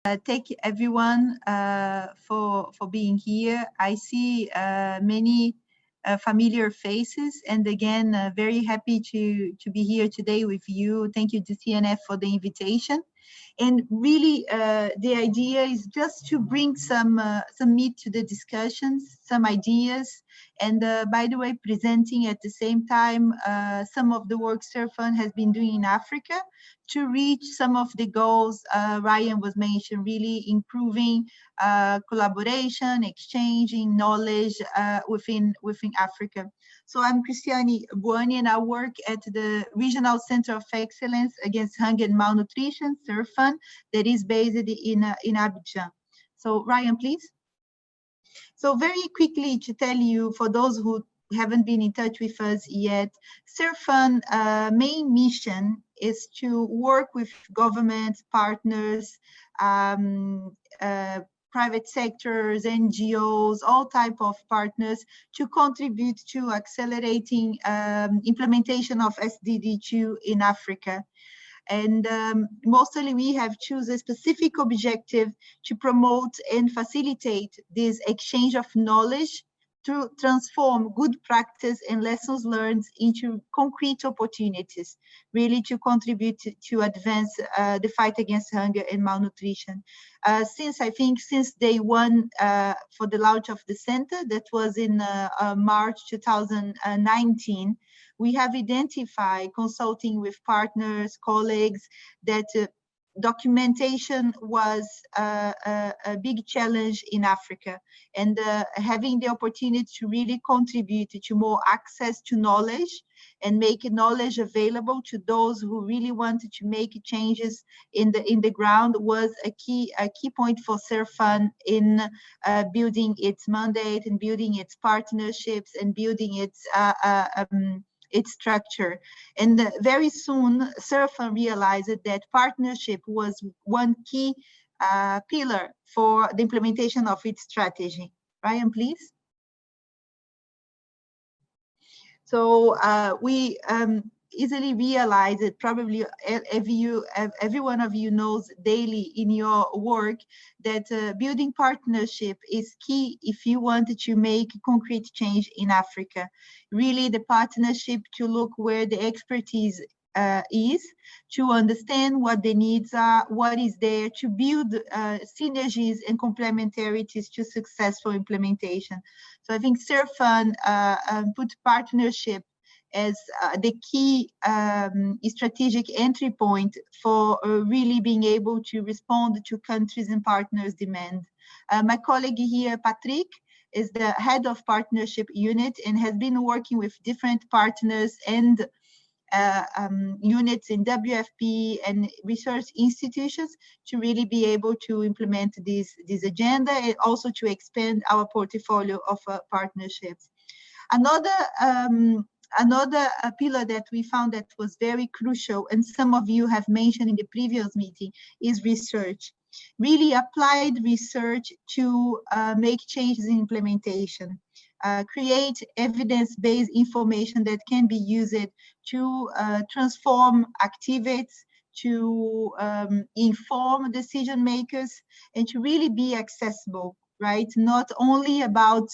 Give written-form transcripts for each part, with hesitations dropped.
Thank everyone for being here. I see many familiar faces, and again, very happy to be here today with you. Thank you, GCNF, for the invitation. And really, the idea is just to bring some meat to the discussions, some ideas, and by the way, presenting at the same time some of the work CERFAM has been doing in Africa to reach some of the goals Ryan was mentioned, really improving collaboration, exchanging knowledge within Africa. So I'm Christiani Buani, and I work at the Regional Center of Excellence Against Hunger and Malnutrition, CERFAM, that is based in Abidjan. So Ryan, please. So very quickly to tell you, for those who haven't been in touch with us yet, CERFAM main mission is to work with government partners, private sectors, NGOs, all type of partners to contribute to accelerating implementation of SDG2 in Africa. And mostly we have chosen a specific objective to promote and facilitate this exchange of knowledge to transform good practice and lessons learned into concrete opportunities, really to contribute to advance the fight against hunger and malnutrition. Since day one for the launch of the center, that was in March 2019, we have identified, consulting with partners, colleagues, that documentation was a big challenge in Africa, and having the opportunity to really contribute to more access to knowledge and make knowledge available to those who really wanted to make changes in the ground was a key point for CERFAM in building its mandate and building its partnerships and building its structure. And very soon, CERFAM realized that partnership was one key pillar for the implementation of its strategy. Ryan, please. So we easily realize that probably every one of you knows daily in your work that building partnership is key if you want to make concrete change in Africa. Really, the partnership to look where the expertise is, to understand what the needs are, what is there, to build synergies and complementarities to successful implementation. So I think CERFAM put partnership as the key strategic entry point for really being able to respond to countries' and partners' demand. My colleague here, Patrick, is the head of partnership unit and has been working with different partners and units in WFP and research institutions to really be able to implement this agenda and also to expand our portfolio of partnerships. Another pillar that we found that was very crucial, and some of you have mentioned in the previous meeting, is research. Really applied research to make changes in implementation. Create evidence-based information that can be used to transform activities, to inform decision makers, and to really be accessible, right? Not only about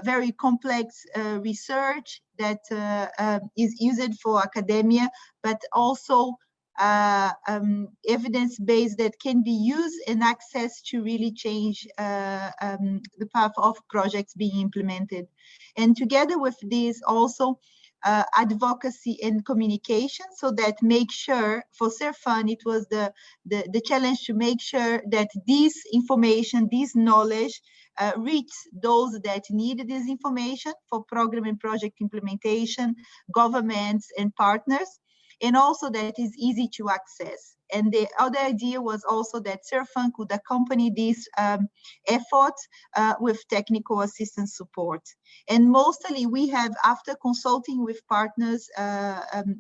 very complex research that is used for academia, but also evidence-based that can be used and access to really change the path of projects being implemented. And together with this also advocacy and communication, so that make sure for CERFAM it was the challenge to make sure that this information, this knowledge reach those that need this information for program and project implementation, governments and partners, and also that is easy to access. And the other idea was also that CERFAM could accompany this effort with technical assistance support. And mostly we have, after consulting with partners,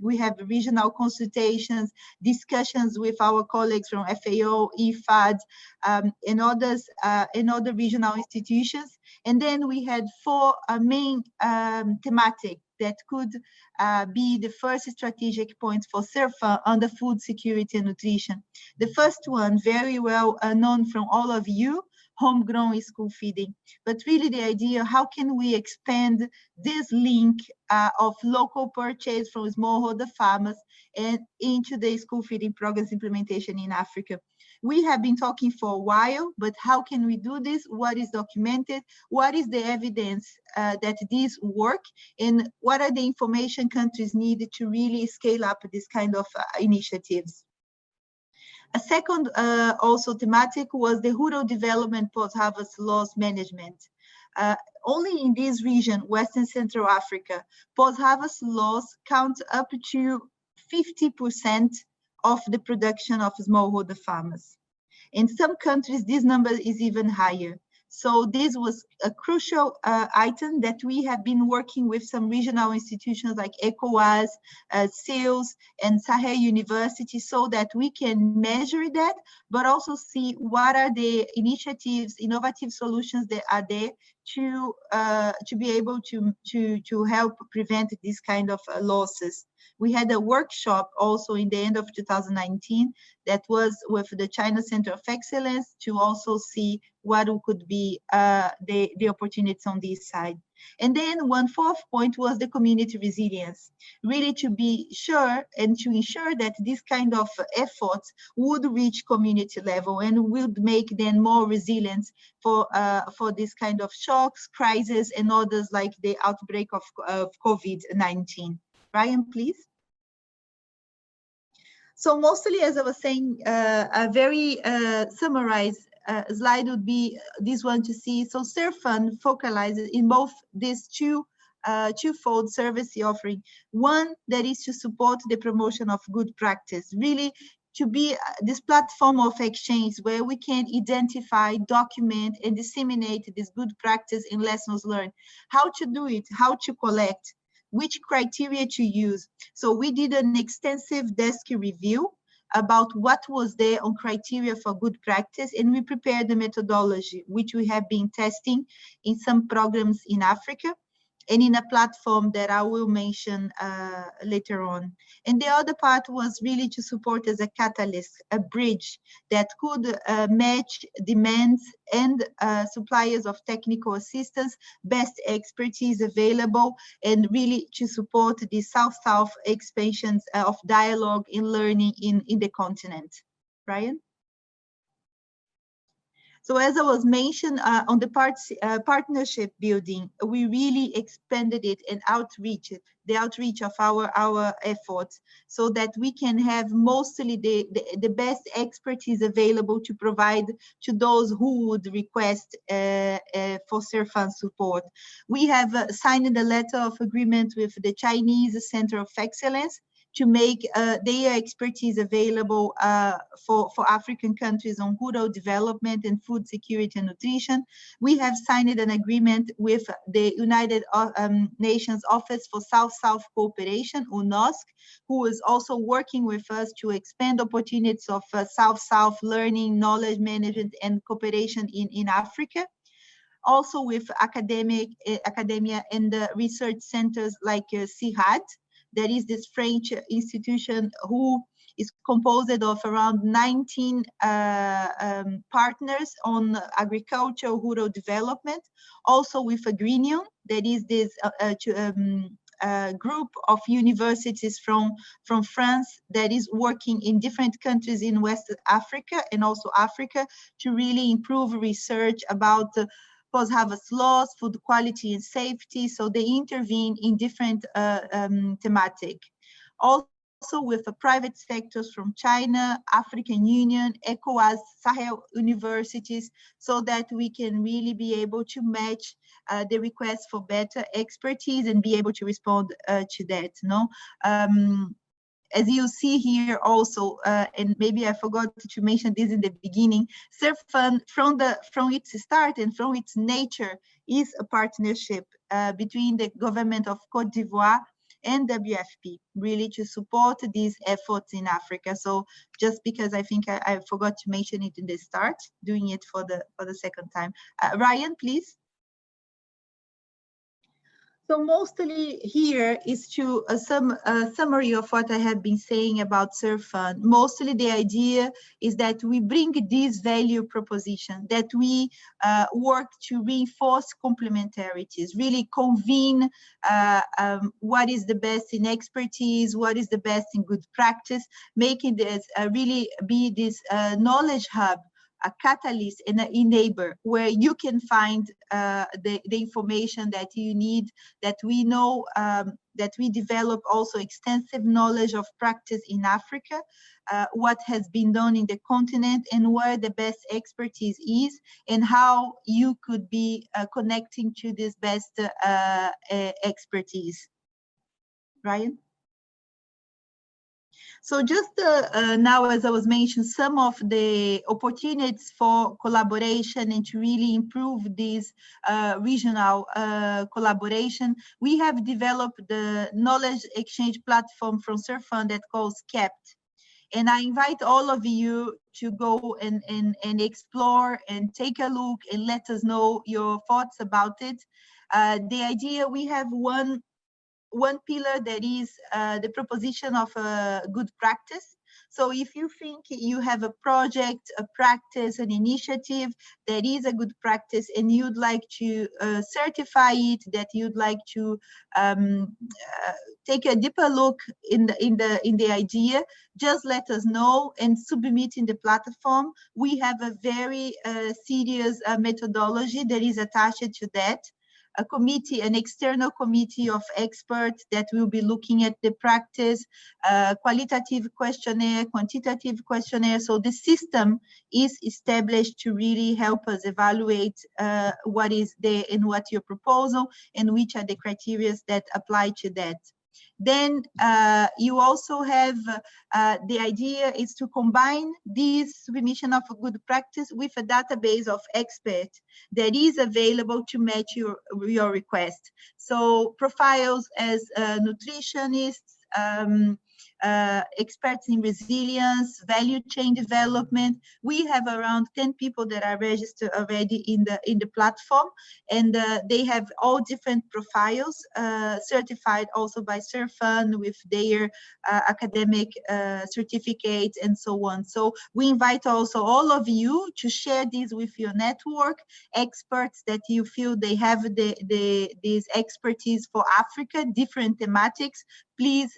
we have regional consultations, discussions with our colleagues from FAO, IFAD, and others, and other regional institutions. And then we had four main thematic that could be the first strategic point for CERFAM on the food security and nutrition. The first one, very well known from all of you, homegrown school feeding. But really the idea, how can we expand this link of local purchase from smallholder farmers and into the school feeding programs implementation in Africa? We have been talking for a while, but how can we do this? What is documented? What is the evidence that these work? And what are the information countries need to really scale up this kind of initiatives? A second also thematic was the rural development post-harvest loss management. Only in this region, Western Central Africa, post-harvest loss count up to 50% of the production of smallholder farmers. In some countries, this number is even higher. So this was a crucial item that we have been working with some regional institutions like ECOWAS, SEALS, and Sahel University so that we can measure that, but also see what are the initiatives, innovative solutions that are there to be able to help prevent this kind of losses. We had a workshop also in the end of 2019 that was with the China Center of Excellence to also see what could be the opportunities on this side. And then one fourth point was the community resilience, really to be sure and to ensure that this kind of efforts would reach community level and would make them more resilient for this kind of shocks, crises, and others like the outbreak of COVID-19. Ryan, please. So mostly, as I was saying, a very summarized slide would be this one to see. So CERFAM focalizes in both these twofold service offering. One that is to support the promotion of good practice, really to be this platform of exchange where we can identify, document, and disseminate this good practice in lessons learned. How to do it, how to collect, which criteria to use. So we did an extensive desk review about what was there on criteria for good practice, and we prepared the methodology, which we have been testing in some programs in Africa and in a platform that I will mention later on. And the other part was really to support as a catalyst, a bridge that could match demands and suppliers of technical assistance, best expertise available, and really to support the South-South expansions of dialogue and learning in the continent. Brian? So as I was mentioned on the partnership building, we really expanded it and the outreach of our efforts so that we can have mostly the best expertise available to provide to those who would request for CERFAM support. We have signed a letter of agreement with the Chinese Center of Excellence to make their expertise available for African countries on rural development and food security and nutrition. We have signed an agreement with the United Nations Office for South-South Cooperation, UNOSC, who is also working with us to expand opportunities of South-South learning, knowledge management, and cooperation in Africa. Also with academia and research centers like CIRAD. There is this French institution who is composed of around 19 partners on agriculture, rural development. Also with Agrinion, there is this group of universities from France that is working in different countries in West Africa and also Africa to really improve research about post-harvest loss, food quality and safety, so they intervene in different thematic. Also with the private sectors from China, African Union, ECOWAS, Sahel universities, so that we can really be able to match the request for better expertise and be able to respond to that. No? As you see here also, and maybe I forgot to mention this in the beginning, CERFAM from its start and from its nature is a partnership between the Government of Côte d'Ivoire and WFP, really to support these efforts in Africa. So just because I think I forgot to mention it in the start, doing it for the second time. Ryan, please. So mostly here is to some summary of what I have been saying about CERFAM. Mostly the idea is that we bring this value proposition, that we work to reinforce complementarities, really convene what is the best in expertise, what is the best in good practice, making this really be this knowledge hub, a catalyst and an enabler where you can find the information that you need, that we know, that we develop also extensive knowledge of practice in Africa, what has been done in the continent and where the best expertise is, and how you could be connecting to this best expertise. Ryan? So just now, as I was mentioning, some of the opportunities for collaboration and to really improve this regional collaboration, we have developed the knowledge exchange platform from CERFAM that calls CAPT. And I invite all of you to go and explore and take a look and let us know your thoughts about it. The idea, we have one pillar that is the proposition of a good practice. So if you think you have a project, a practice, an initiative that is a good practice and you'd like to certify it, that you'd like to take a deeper look in the idea, just let us know and submit in the platform. We have a very serious methodology that is attached to that. A committee, an external committee of experts that will be looking at the practice, qualitative questionnaire, quantitative questionnaire. So the system is established to really help us evaluate what is there and what your proposal and which are the criteria that apply to that. Then you also have the idea is to combine this submission of a good practice with a database of experts that is available to match your request. So profiles as nutritionists, experts in resilience, value chain development. We have around 10 people that are registered already in the platform, and they have all different profiles, certified also by CERFAM with their academic certificate and so on. So we invite also all of you to share this with your network, experts that you feel they have this expertise for Africa, different thematics. Please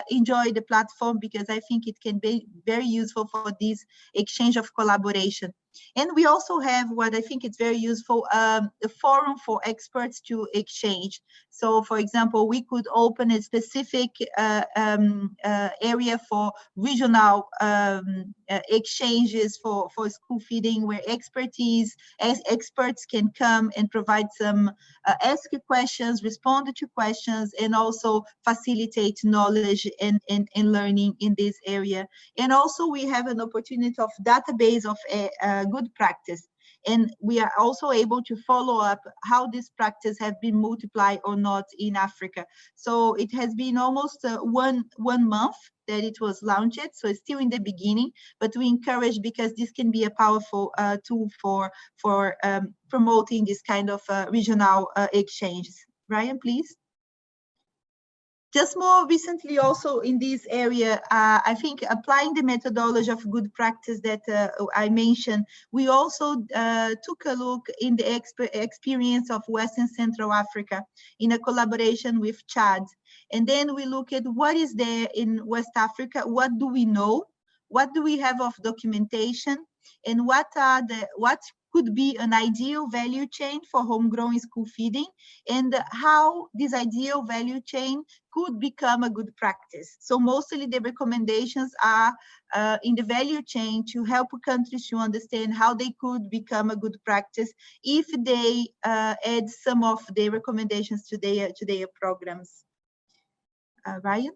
enjoy the platform, because I think it can be very useful for this exchange of collaboration. And we also have what I think is very useful, a forum for experts to exchange. So for example, we could open a specific area for regional exchanges for school feeding, where experts can come and provide some, ask questions, respond to questions, and also facilitate knowledge and learning in this area. And also we have an opportunity of database of good practice. And we are also able to follow up how this practice have been multiplied or not in Africa. So it has been almost one month that it was launched. So it's still in the beginning, but we encourage, because this can be a powerful tool for promoting this kind of regional exchanges. Ryan, please. Just more recently, also in this area, I think applying the methodology of good practice that I mentioned, we also took a look in the experience of Western Central Africa in a collaboration with Chad. And then we look at what is there in West Africa, what do we know, what do we have of documentation, and what could be an ideal value chain for homegrown school feeding, and how this ideal value chain could become a good practice. So mostly the recommendations are in the value chain to help countries to understand how they could become a good practice if they add some of the recommendations to their programs. Ryan?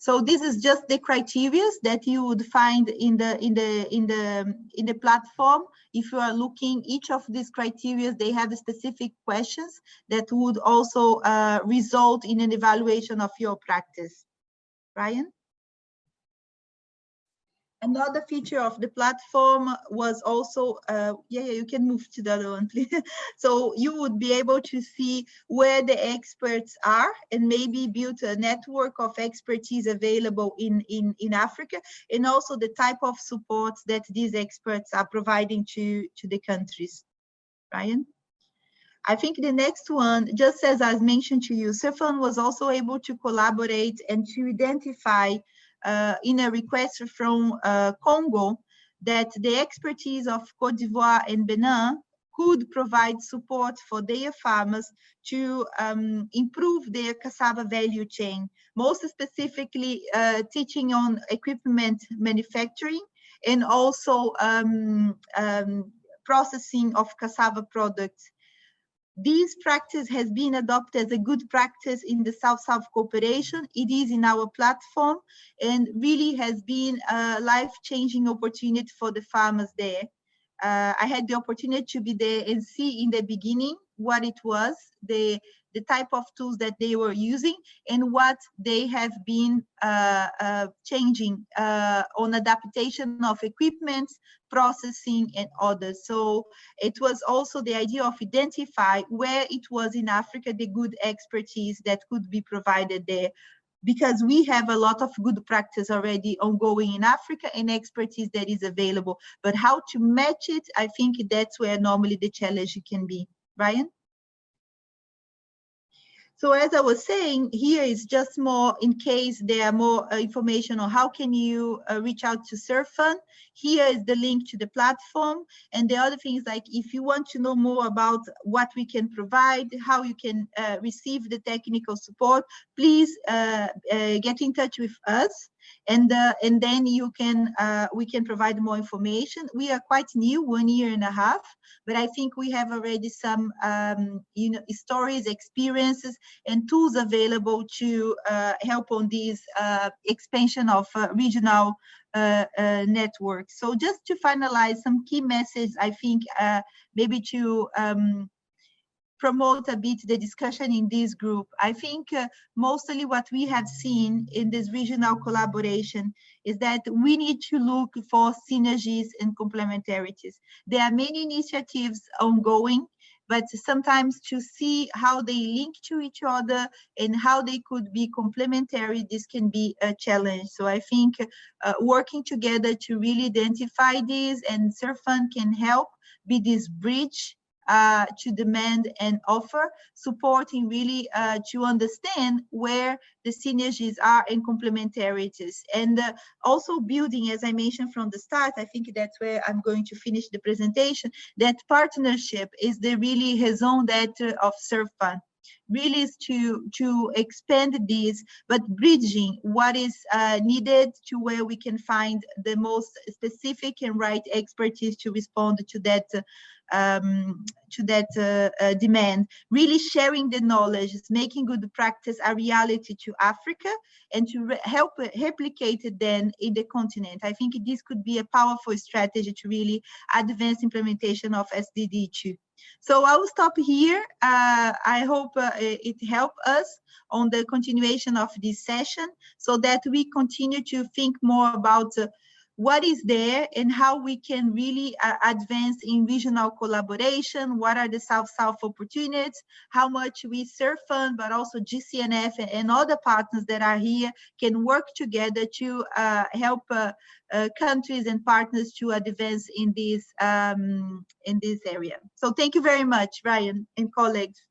So this is just the criteria that you would find in the platform. If you are looking, each of these criteria, they have specific questions that would also result in an evaluation of your practice. Ryan? Another feature of the platform was also, you can move to the other one, please. So you would be able to see where the experts are and maybe build a network of expertise available in Africa, and also the type of support that these experts are providing to the countries. Ryan? I think the next one, just as I mentioned to you, CERFAM was also able to collaborate and to identify in a request from Congo that the expertise of Côte d'Ivoire and Benin could provide support for their farmers to improve their cassava value chain, most specifically teaching on equipment manufacturing and also processing of cassava products. This practice has been adopted as a good practice in the South-South cooperation. It is in our platform and really has been a life-changing opportunity for the farmers there. I had the opportunity to be there and see in the beginning what it was, the type of tools that they were using and what they have been changing on adaptation of equipment, processing and others. So it was also the idea of identify where it was in Africa, the good expertise that could be provided there, because we have a lot of good practice already ongoing in Africa and expertise that is available. But how to match it, I think that's where normally the challenge can be. Ryan? So as I was saying, here is just more in case there are more information on how can you reach out to CERFAM. Here is the link to the platform. And the other thing is, like, if you want to know more about what we can provide, how you can receive the technical support, please get in touch with us. And then you can we can provide more information. We are quite new, 1.5 years, but I think we have already some stories, experiences, and tools available to help on this expansion of regional networks. So just to finalize some key messages, I think maybe to promote a bit the discussion in this group. I think mostly what we have seen in this regional collaboration is that we need to look for synergies and complementarities. There are many initiatives ongoing, but sometimes to see how they link to each other and how they could be complementary, this can be a challenge. So I think working together to really identify this, and CERFAM can help be this bridge to demand and offer, supporting really to understand where the synergies are and complementarities. And also building, as I mentioned from the start, I think that's where I'm going to finish the presentation, that partnership is the really raison d'etre of CERFAM. Really is to expand this, but bridging what is needed to where we can find the most specific and right expertise to respond to that demand, really sharing the knowledge, making good practice a reality to Africa, and to help replicate it then in the continent. I think this could be a powerful strategy to really advance implementation of SDG 2. So I will stop here. I hope it helped us on the continuation of this session, so that we continue to think more about what is there and how we can really advance in regional collaboration. What are the South-South opportunities? How much we CERFAM, but also GCNF and other partners that are here can work together to help countries and partners to advance in this area. So thank you very much, Ryan and colleagues.